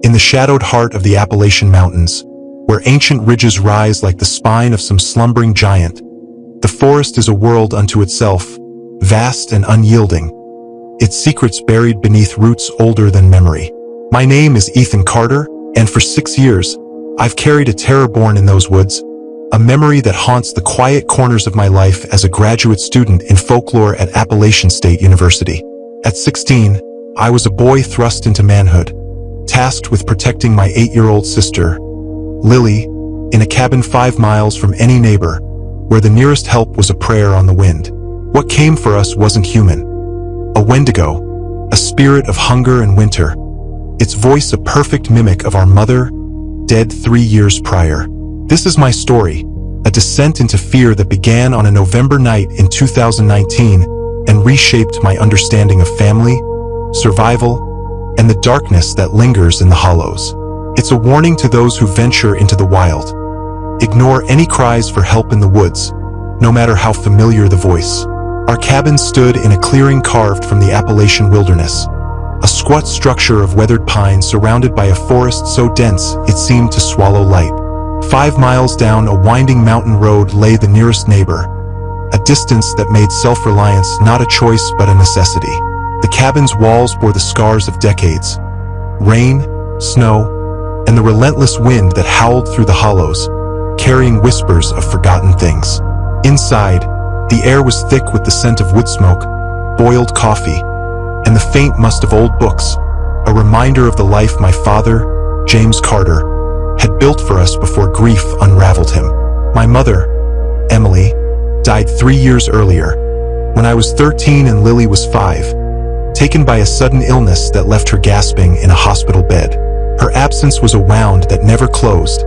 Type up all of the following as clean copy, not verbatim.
In the shadowed heart of the Appalachian Mountains, where ancient ridges rise like the spine of some slumbering giant, the forest is a world unto itself, vast and unyielding, its secrets buried beneath roots older than memory. My name is Ethan Carter, and for 6 years, I've carried a terror born in those woods, a memory that haunts the quiet corners of my life as a graduate student in folklore at Appalachian State University. At 16, I was a boy thrust into manhood, tasked with protecting my 8-year-old sister, Lily, in a cabin 5 miles from any neighbor, where the nearest help was a prayer on the wind. What came for us wasn't human. A wendigo, a spirit of hunger and winter, its voice a perfect mimic of our mother, dead 3 years prior. This is my story, a descent into fear that began on a November night in 2019 and reshaped my understanding of family, survival, and the darkness that lingers in the hollows. It's a warning to those who venture into the wild. Ignore any cries for help in the woods, no matter how familiar the voice. Our cabin stood in a clearing carved from the Appalachian wilderness, a squat structure of weathered pines surrounded by a forest so dense it seemed to swallow light. 5 miles down a winding mountain road lay the nearest neighbor, a distance that made self-reliance not a choice but a necessity. The cabin's walls bore the scars of decades, rain, snow, and the relentless wind that howled through the hollows, carrying whispers of forgotten things. Inside, the air was thick with the scent of wood smoke, boiled coffee, and the faint must of old books, a reminder of the life my father, James Carter, had built for us before grief unraveled him. My mother, Emily, died 3 years earlier, when I was 13 and Lily was 5, taken by a sudden illness that left her gasping in a hospital bed. Her absence was a wound that never closed,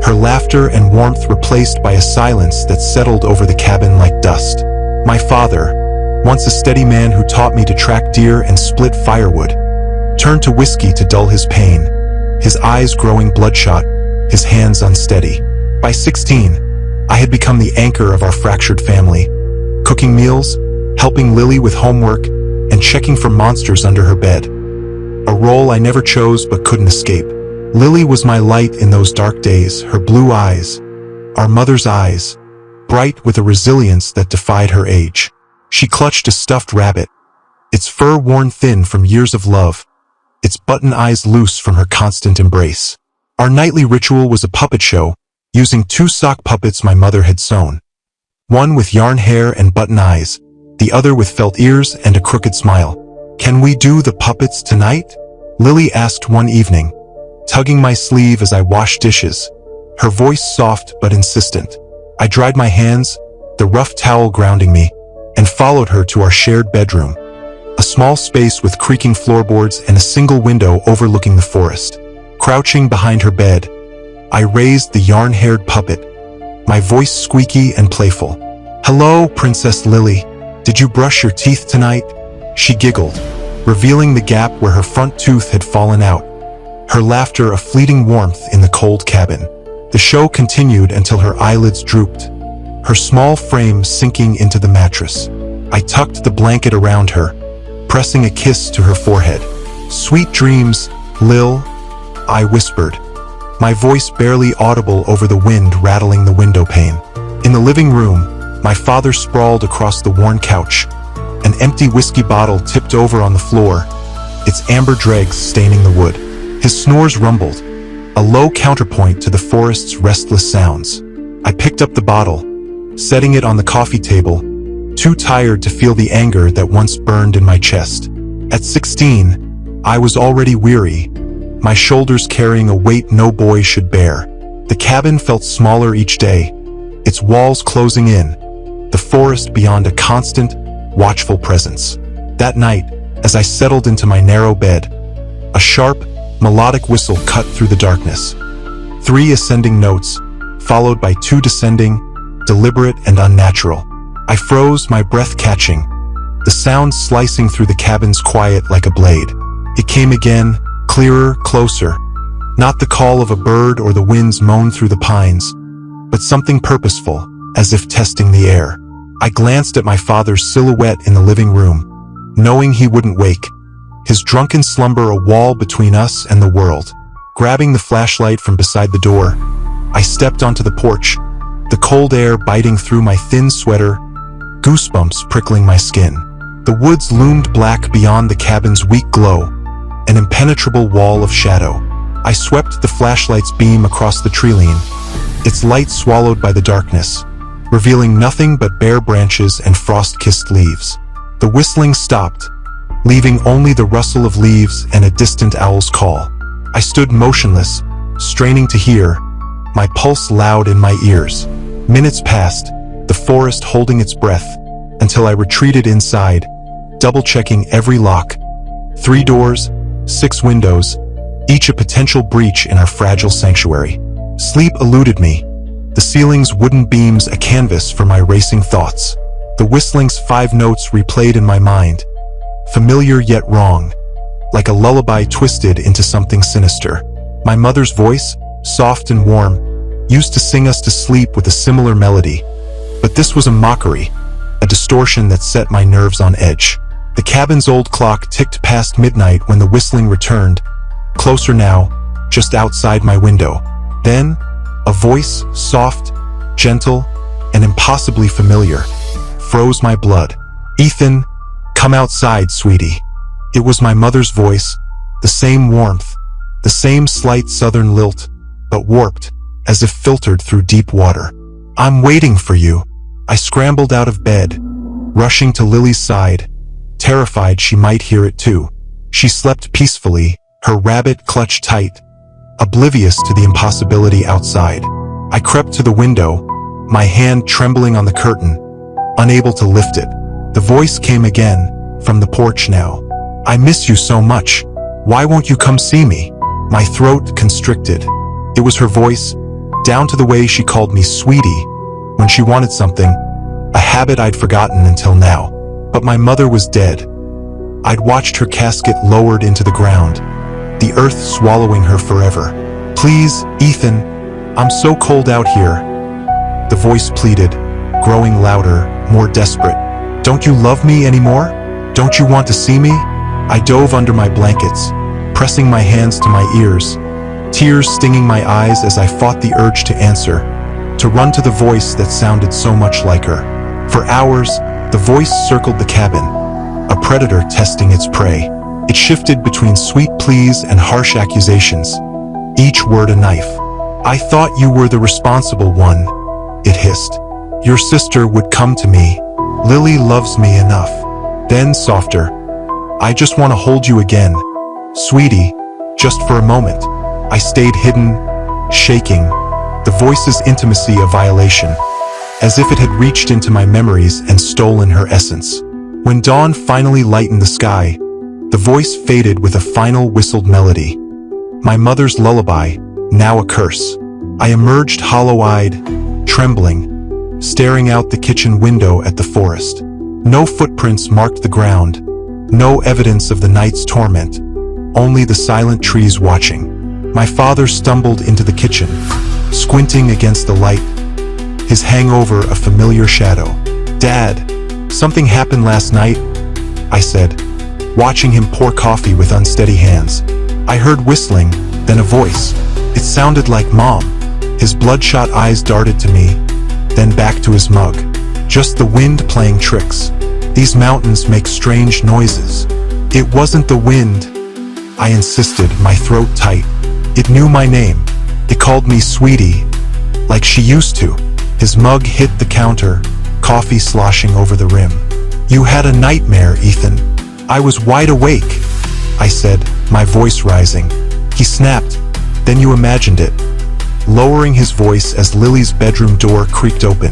her laughter and warmth replaced by a silence that settled over the cabin like dust. My father, once a steady man who taught me to track deer and split firewood, turned to whiskey to dull his pain, his eyes growing bloodshot, his hands unsteady. By 16, I had become the anchor of our fractured family, cooking meals, helping Lily with homework, and checking for monsters under her bed. A role I never chose but couldn't escape. Lily was my light in those dark days, her blue eyes, our mother's eyes, bright with a resilience that defied her age. She clutched a stuffed rabbit, its fur worn thin from years of love, its button eyes loose from her constant embrace. Our nightly ritual was a puppet show, using 2 sock puppets my mother had sewn. One with yarn hair and button eyes, the other with felt ears and a crooked smile. "Can we do the puppets tonight?" Lily asked one evening, tugging my sleeve as I washed dishes, her voice soft but insistent. I dried my hands, the rough towel grounding me, and followed her to our shared bedroom, a small space with creaking floorboards and a single window overlooking the forest. Crouching behind her bed, I raised the yarn-haired puppet, my voice squeaky and playful. "Hello, Princess Lily. Did you brush your teeth tonight?" She giggled, revealing the gap where her front tooth had fallen out, her laughter a fleeting warmth in the cold cabin. The show continued until her eyelids drooped, her small frame sinking into the mattress. I tucked the blanket around her, pressing a kiss to her forehead. "Sweet dreams, Lil," I whispered, my voice barely audible over the wind rattling the window pane. In the living room, my father sprawled across the worn couch, an empty whiskey bottle tipped over on the floor, its amber dregs staining the wood. His snores rumbled, a low counterpoint to the forest's restless sounds. I picked up the bottle, setting it on the coffee table, too tired to feel the anger that once burned in my chest. At 16, I was already weary, my shoulders carrying a weight no boy should bear. The cabin felt smaller each day, its walls closing in, the forest beyond a constant, watchful presence. That night, as I settled into my narrow bed, a sharp, melodic whistle cut through the darkness. 3 ascending notes, followed by 2 descending, deliberate and unnatural. I froze, my breath catching, the sound slicing through the cabin's quiet like a blade. It came again, clearer, closer, not the call of a bird or the wind's moan through the pines, but something purposeful, as if testing the air. I glanced at my father's silhouette in the living room, knowing he wouldn't wake, his drunken slumber a wall between us and the world. Grabbing the flashlight from beside the door, I stepped onto the porch, the cold air biting through my thin sweater, goosebumps prickling my skin. The woods loomed black beyond the cabin's weak glow, an impenetrable wall of shadow. I swept the flashlight's beam across the treeline, its light swallowed by the darkness, revealing nothing but bare branches and frost-kissed leaves. The whistling stopped, leaving only the rustle of leaves and a distant owl's call. I stood motionless, straining to hear, my pulse loud in my ears. Minutes passed, the forest holding its breath, until I retreated inside, double-checking every lock. 3 doors, 6 windows, each a potential breach in our fragile sanctuary. Sleep eluded me, the ceiling's wooden beams a canvas for my racing thoughts. The whistling's 5 notes replayed in my mind, familiar yet wrong, like a lullaby twisted into something sinister. My mother's voice, soft and warm, used to sing us to sleep with a similar melody, but this was a mockery, a distortion that set my nerves on edge. The cabin's old clock ticked past midnight when the whistling returned, closer now, just outside my window. Then, a voice, soft, gentle, and impossibly familiar, froze my blood. "Ethan, come outside, sweetie." It was my mother's voice, the same warmth, the same slight southern lilt, but warped, as if filtered through deep water. "I'm waiting for you." I scrambled out of bed, rushing to Lily's side, terrified she might hear it too. She slept peacefully, her rabbit clutched tight, oblivious to the impossibility outside. I crept to the window, my hand trembling on the curtain, unable to lift it. The voice came again, from the porch now. "I miss you so much. Why won't you come see me?" My throat constricted. It was her voice, down to the way she called me sweetie, when she wanted something, a habit I'd forgotten until now. But my mother was dead. I'd watched her casket lowered into the ground, the earth swallowing her forever. "Please, Ethan, I'm so cold out here." The voice pleaded, growing louder, more desperate. "Don't you love me anymore? Don't you want to see me?" I dove under my blankets, pressing my hands to my ears, tears stinging my eyes as I fought the urge to answer, to run to the voice that sounded so much like her. For hours, the voice circled the cabin, a predator testing its prey. It shifted between sweet pleas and harsh accusations, each word a knife. "I thought you were the responsible one," it hissed. "Your sister would come to me. Lily loves me enough." Then softer, "I just want to hold you again, sweetie, just for a moment." I stayed hidden, shaking, the voice's intimacy a violation, as if it had reached into my memories and stolen her essence. When dawn finally lightened the sky, the voice faded with a final whistled melody. My mother's lullaby, now a curse. I emerged hollow-eyed, trembling, staring out the kitchen window at the forest. No footprints marked the ground, no evidence of the night's torment, only the silent trees watching. My father stumbled into the kitchen, squinting against the light, his hangover a familiar shadow. "Dad, something happened last night," I said, watching him pour coffee with unsteady hands. I heard whistling, then a voice. It sounded like Mom. His bloodshot eyes darted to me, then back to his mug. "Just the wind playing tricks. These mountains make strange noises." "It wasn't the wind," I insisted, my throat tight. It knew my name. It called me sweetie, like she used to. His mug hit the counter, coffee sloshing over the rim. "You had a nightmare, Ethan." "I was wide awake," I said, my voice rising. He snapped, "Then you imagined it," lowering his voice as Lily's bedroom door creaked open.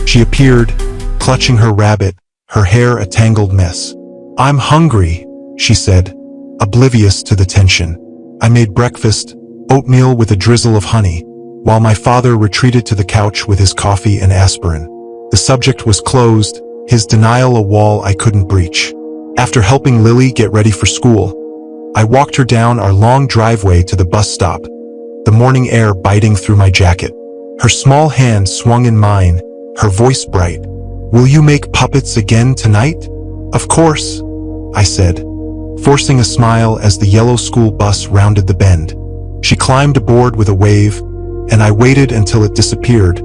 She appeared, clutching her rabbit, her hair a tangled mess. "I'm hungry," she said, oblivious to the tension. I made breakfast, oatmeal with a drizzle of honey, while my father retreated to the couch with his coffee and aspirin. The subject was closed, his denial a wall I couldn't breach. After helping Lily get ready for school, I walked her down our long driveway to the bus stop, the morning air biting through my jacket. Her small hand swung in mine, her voice bright. "Will you make puppets again tonight?" "Of course," I said, forcing a smile as the yellow school bus rounded the bend. She climbed aboard with a wave, and I waited until it disappeared,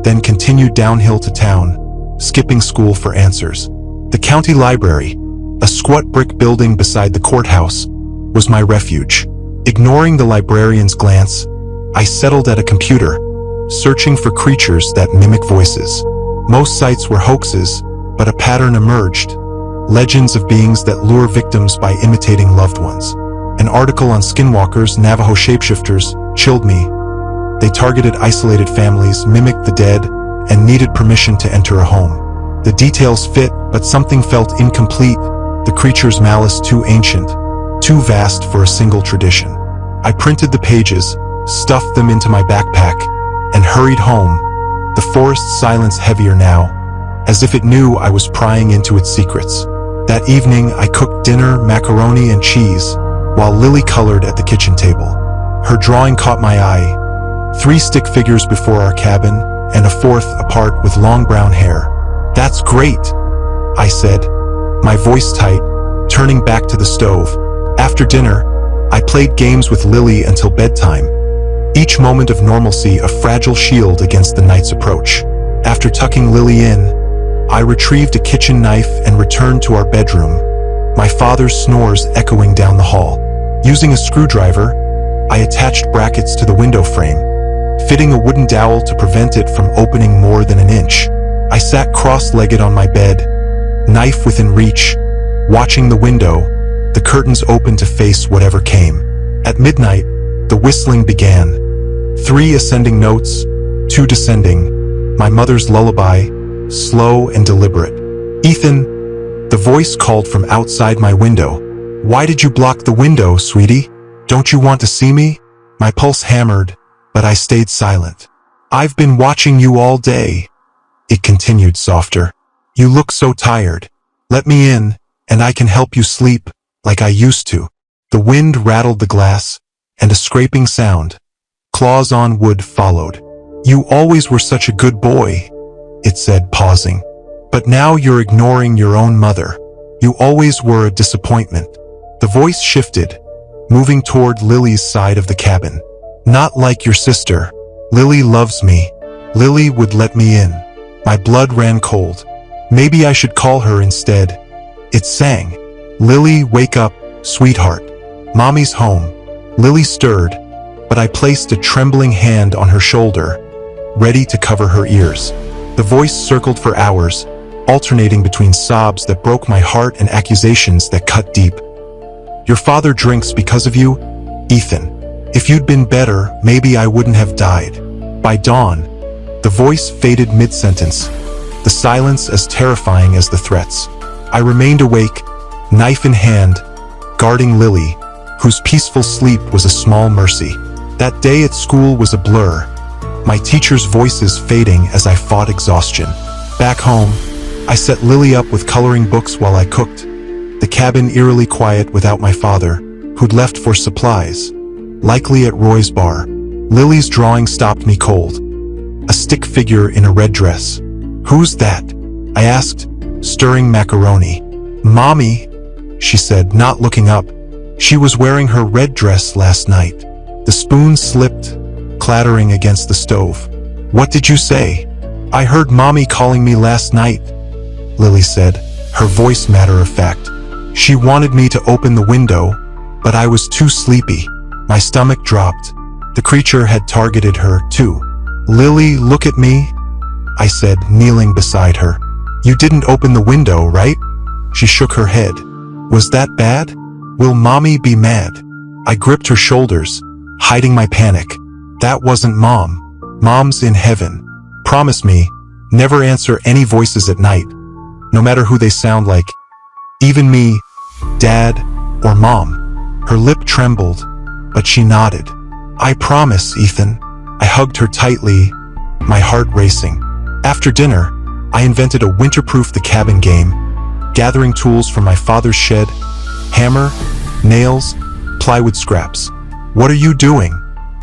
then continued downhill to town, skipping school for answers. The county library, a squat brick building beside the courthouse, was my refuge. Ignoring the librarian's glance, I settled at a computer, searching for creatures that mimic voices. Most sites were hoaxes, but a pattern emerged. Legends of beings that lure victims by imitating loved ones. An article on skinwalkers, Navajo shapeshifters, chilled me. They targeted isolated families, mimicked the dead, and needed permission to enter a home. The details fit, but something felt incomplete. The creature's malice too ancient, too vast for a single tradition. I printed the pages, stuffed them into my backpack, and hurried home, the forest's silence heavier now, as if it knew I was prying into its secrets. That evening, I cooked dinner, macaroni and cheese, while Lily colored at the kitchen table. Her drawing caught my eye. 3 stick figures before our cabin, and a 4th apart with long brown hair. "That's great," I said, my voice tight, turning back to the stove. After dinner, I played games with Lily until bedtime, each moment of normalcy a fragile shield against the night's approach. After tucking Lily in, I retrieved a kitchen knife and returned to our bedroom, my father's snores echoing down the hall. Using a screwdriver, I attached brackets to the window frame, fitting a wooden dowel to prevent it from opening more than an inch. I sat cross-legged on my bed, knife within reach, watching the window, the curtains open to face whatever came. At midnight, the whistling began. 3 ascending notes, 2 descending, my mother's lullaby, slow and deliberate. "Ethan," the voice called from outside my window. "Why did you block the window, sweetie? Don't you want to see me?" My pulse hammered, but I stayed silent. "I've been watching you all day," it continued softer. "You look so tired. Let me in, and I can help you sleep, like I used to." The wind rattled the glass, and a scraping sound. Claws on wood followed. "You always were such a good boy," it said, pausing. "But now you're ignoring your own mother. You always were a disappointment." The voice shifted, moving toward Lily's side of the cabin. "Not like your sister. Lily loves me. Lily would let me in." My blood ran cold. Maybe I should call her instead. It sang, "Lily, wake up, sweetheart. Mommy's home." Lily stirred, but I placed a trembling hand on her shoulder, ready to cover her ears. The voice circled for hours, alternating between sobs that broke my heart and accusations that cut deep. "Your father drinks because of you, Ethan. If you'd been better, maybe I wouldn't have died." By dawn, the voice faded mid-sentence, the silence as terrifying as the threats. I remained awake, knife in hand, guarding Lily, whose peaceful sleep was a small mercy. That day at school was a blur, my teachers' voices fading as I fought exhaustion. Back home, I set Lily up with coloring books while I cooked, the cabin eerily quiet without my father, who'd left for supplies, likely at Roy's bar. Lily's drawing stopped me cold. A stick figure in a red dress. "Who's that?" I asked, stirring macaroni. "Mommy," she said, not looking up. She was wearing her red dress last night. The spoon slipped, clattering against the stove. "What did you say?" "I heard Mommy calling me last night," Lily said, her voice matter-of-fact. "She wanted me to open the window, but I was too sleepy." My stomach dropped. The creature had targeted her, too. "Lily, look at me," I said, kneeling beside her. "You didn't open the window, right?" She shook her head. "Was that bad? Will Mommy be mad?" I gripped her shoulders, hiding my panic. "That wasn't Mom. Mom's in heaven. Promise me, never answer any voices at night, no matter who they sound like. Even me, Dad, or Mom." Her lip trembled, but she nodded. "I promise, Ethan." I hugged her tightly, my heart racing. After dinner, I invented a winter-proof the cabin game, gathering tools from my father's shed, hammer, nails, plywood scraps. "What are you doing?"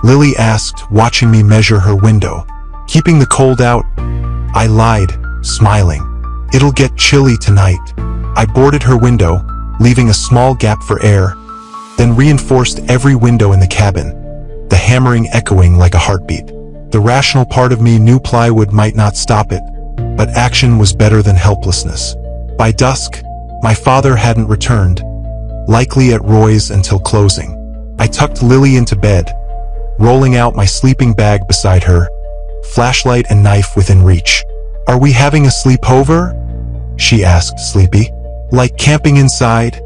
Lily asked, watching me measure her window. "Keeping the cold out," I lied, smiling. "It'll get chilly tonight." I boarded her window, leaving a small gap for air, then reinforced every window in the cabin. the hammering echoing like a heartbeat. The rational part of me knew plywood might not stop it, but action was better than helplessness. By dusk, my father hadn't returned, likely at Roy's until closing. I tucked Lily into bed, rolling out my sleeping bag beside her, flashlight and knife within reach. "Are we having a sleepover?" she asked, sleepy. "Like camping inside?"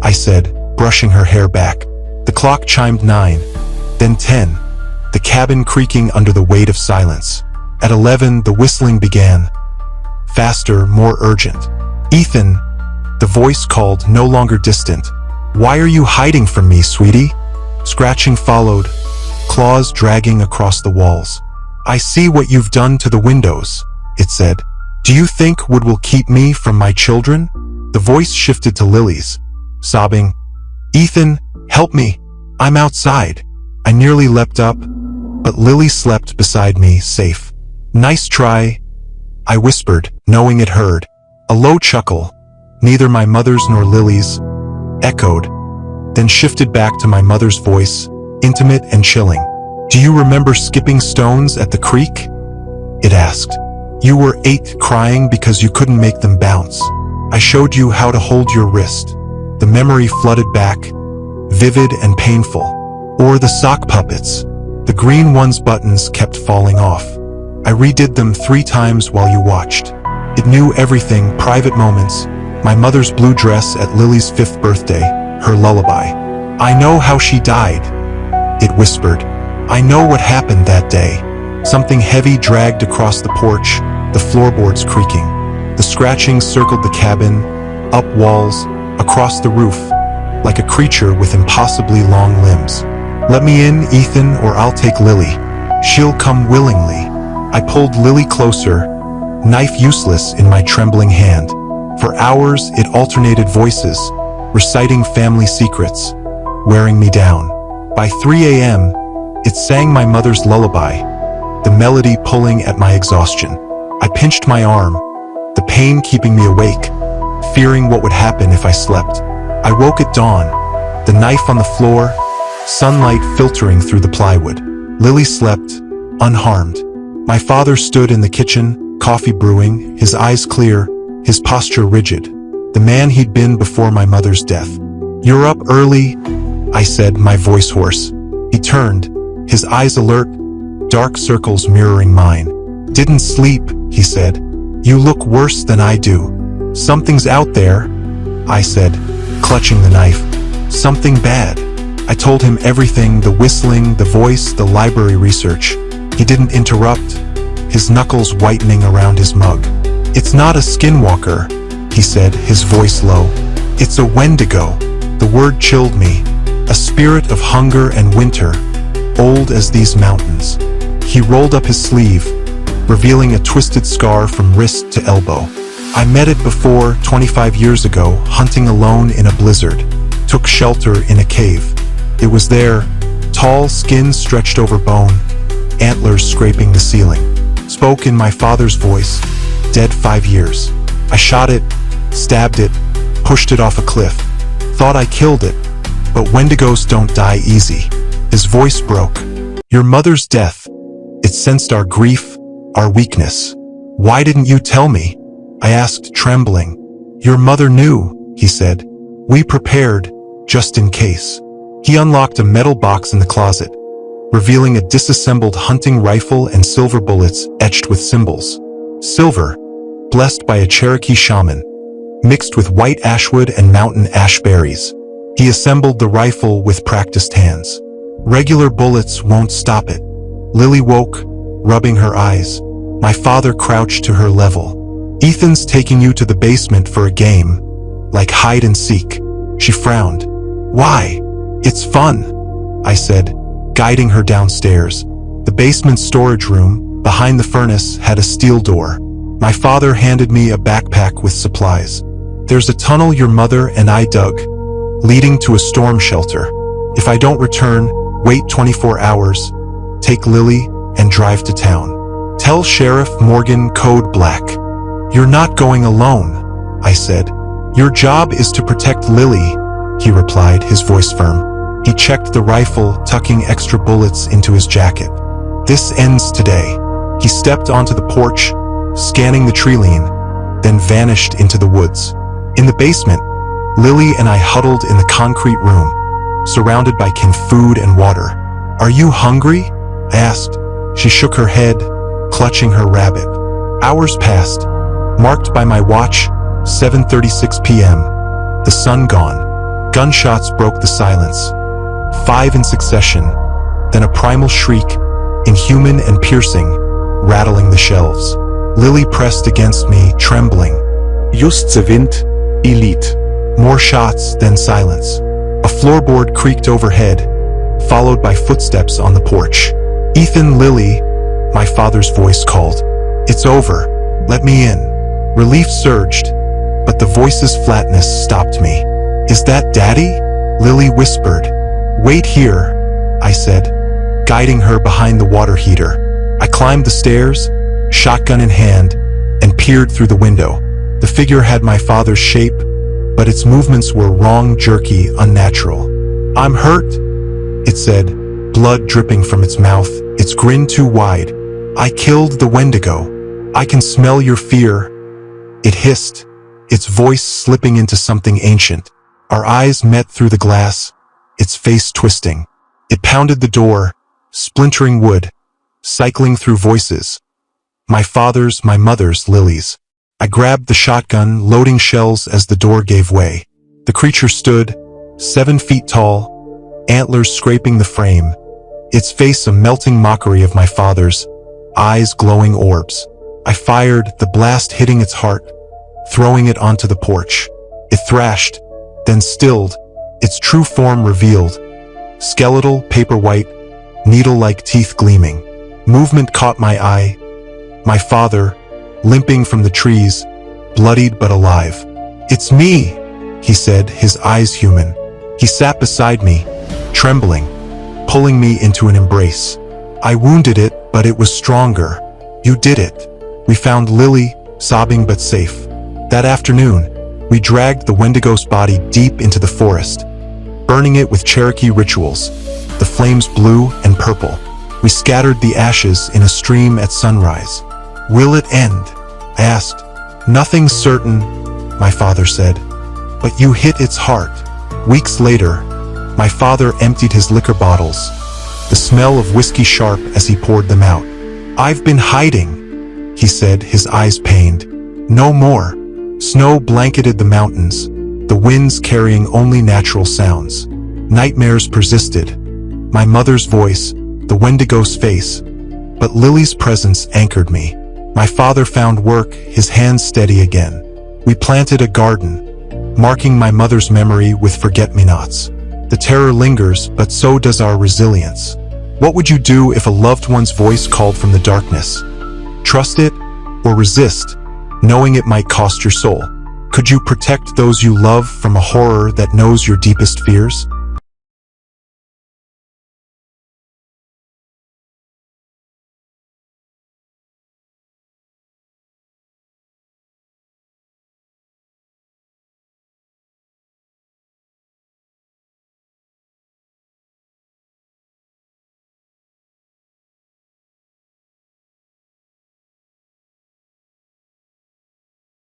I said, brushing her hair back. The clock chimed 9, then 10, the cabin creaking under the weight of silence. At 11, the whistling began, faster, more urgent. "Ethan," the voice called, no longer distant. "Why are you hiding from me, sweetie?" Scratching followed, claws dragging across the walls. "I see what you've done to the windows," it said. "Do you think wood will keep me from my children?" The voice shifted to Lily's, sobbing, "Ethan, help me. I'm outside." I nearly leapt up, but Lily slept beside me, safe. "Nice try," I whispered, knowing it heard. A low chuckle, neither my mother's nor Lily's, echoed, then shifted back to my mother's voice, intimate and chilling. "Do you remember skipping stones at the creek?" it asked. "You were 8, crying because you couldn't make them bounce. I showed you how to hold your wrist." The memory flooded back, vivid and painful. Or the sock puppets. The green one's buttons kept falling off. I redid them 3 times while you watched. It knew everything, private moments, my mother's blue dress at Lily's 5th birthday, her lullaby. "I know how she died," it whispered. "I know what happened that day." Something heavy dragged across the porch, the floorboards creaking. The scratching circled the cabin, up walls, across the roof, like a creature with impossibly long limbs. "Let me in, Ethan, or I'll take Lily. She'll come willingly." I pulled Lily closer, knife useless in my trembling hand. For hours, it alternated voices, reciting family secrets, wearing me down. By 3 a.m., it sang my mother's lullaby, the melody pulling at my exhaustion. I pinched my arm, the pain keeping me awake, fearing what would happen if I slept. I woke at dawn, the knife on the floor, sunlight filtering through the plywood. Lily slept, unharmed. My father stood in the kitchen, coffee brewing, his eyes clear, his posture rigid, the man he'd been before my mother's death. "You're up early," I said, my voice hoarse. He turned, his eyes alert, dark circles mirroring mine. "Didn't sleep," he said. "You look worse than I do." "Something's out there," I said, clutching the knife. "Something bad." I told him everything, the whistling, the voice, the library research. He didn't interrupt, his knuckles whitening around his mug. "It's not a skinwalker," he said, his voice low. "It's a wendigo." The word chilled me, a spirit of hunger and winter, old as these mountains. He rolled up his sleeve, revealing a twisted scar from wrist to elbow. I met it before, 25 years ago, hunting alone in a blizzard. Took shelter in a cave. It was there, tall, skin stretched over bone, antlers scraping the ceiling. Spoke in my father's voice, dead 5 years. I shot it, stabbed it, pushed it off a cliff. Thought I killed it, but wendigos don't die easy. His voice broke. "Your mother's death. It sensed our grief, our weakness. Why didn't you tell me?" I asked, trembling. "Your mother knew," he said. "We prepared, just in case." He unlocked a metal box in the closet, revealing a disassembled hunting rifle and silver bullets etched with symbols. Silver, blessed by a Cherokee shaman, mixed with white ashwood and mountain ash berries. He assembled the rifle with practiced hands. "Regular bullets won't stop it." Lily woke, rubbing her eyes. My father crouched to her level. "Ethan's taking you to the basement for a game, like hide and seek." She frowned. "Why?" "It's fun," I said, guiding her downstairs. The basement storage room, behind the furnace, had a steel door. My father handed me a backpack with supplies. "There's a tunnel your mother and I dug, leading to a storm shelter. If I don't return, wait 24 hours, take Lily, and drive to town. Tell Sheriff Morgan code black." "You're not going alone," I said. "Your job is to protect Lily," he replied, his voice firm. He checked the rifle, tucking extra bullets into his jacket. "This ends today." He stepped onto the porch, scanning the treeline, then vanished into the woods. In the basement, Lily and I huddled in the concrete room, surrounded by canned food and water. "Are you hungry?" I asked. She shook her head, clutching her rabbit. Hours passed, marked by my watch, 7:36 p.m., the sun gone. Gunshots broke the silence. 5 in succession, then a primal shriek, inhuman and piercing, rattling the shelves. Lily pressed against me, trembling. "Just the wind, elite." More shots, then silence. A floorboard creaked overhead, followed by footsteps on the porch. "Ethan, Lily," my father's voice called. "It's over. Let me in." Relief surged, but the voice's flatness stopped me. "Is that Daddy?" Lily whispered. "Wait here," I said, guiding her behind the water heater. I climbed the stairs, shotgun in hand, and peered through the window. The figure had my father's shape, but its movements were wrong, jerky, unnatural. "I'm hurt," it said, blood dripping from its mouth, its grin too wide. "I killed the Wendigo. I can smell your fear." It hissed, its voice slipping into something ancient. Our eyes met through the glass, its face twisting. It pounded the door, splintering wood, cycling through voices. My father's, my mother's, Lily's. I grabbed the shotgun, loading shells as the door gave way. The creature stood, 7 feet tall, antlers scraping the frame, its face a melting mockery of my father's, eyes glowing orbs. I fired, the blast hitting its heart, throwing it onto the porch. It thrashed, then stilled, its true form revealed. Skeletal, paper white, needle-like teeth gleaming. Movement caught my eye. My father, limping from the trees, bloodied but alive. "It's me," he said, his eyes human. He sat beside me, trembling, pulling me into an embrace. "I wounded it, but it was stronger. You did it." We found Lily, sobbing but safe. That afternoon, we dragged the Wendigo's body deep into the forest, burning it with Cherokee rituals, the flames blue and purple. We scattered the ashes in a stream at sunrise. "Will it end?" I asked. "Nothing's certain," my father said. "But you hit its heart." Weeks later, my father emptied his liquor bottles, the smell of whiskey sharp as he poured them out. "I've been hiding," he said, his eyes pained. "No more." Snow blanketed the mountains, the winds carrying only natural sounds. Nightmares persisted. My mother's voice, the Wendigo's face, but Lily's presence anchored me. My father found work, his hands steady again. We planted a garden, marking my mother's memory with forget-me-nots. The terror lingers, but so does our resilience. What would you do if a loved one's voice called from the darkness? Trust it or resist, knowing it might cost your soul? Could you protect those you love from a horror that knows your deepest fears?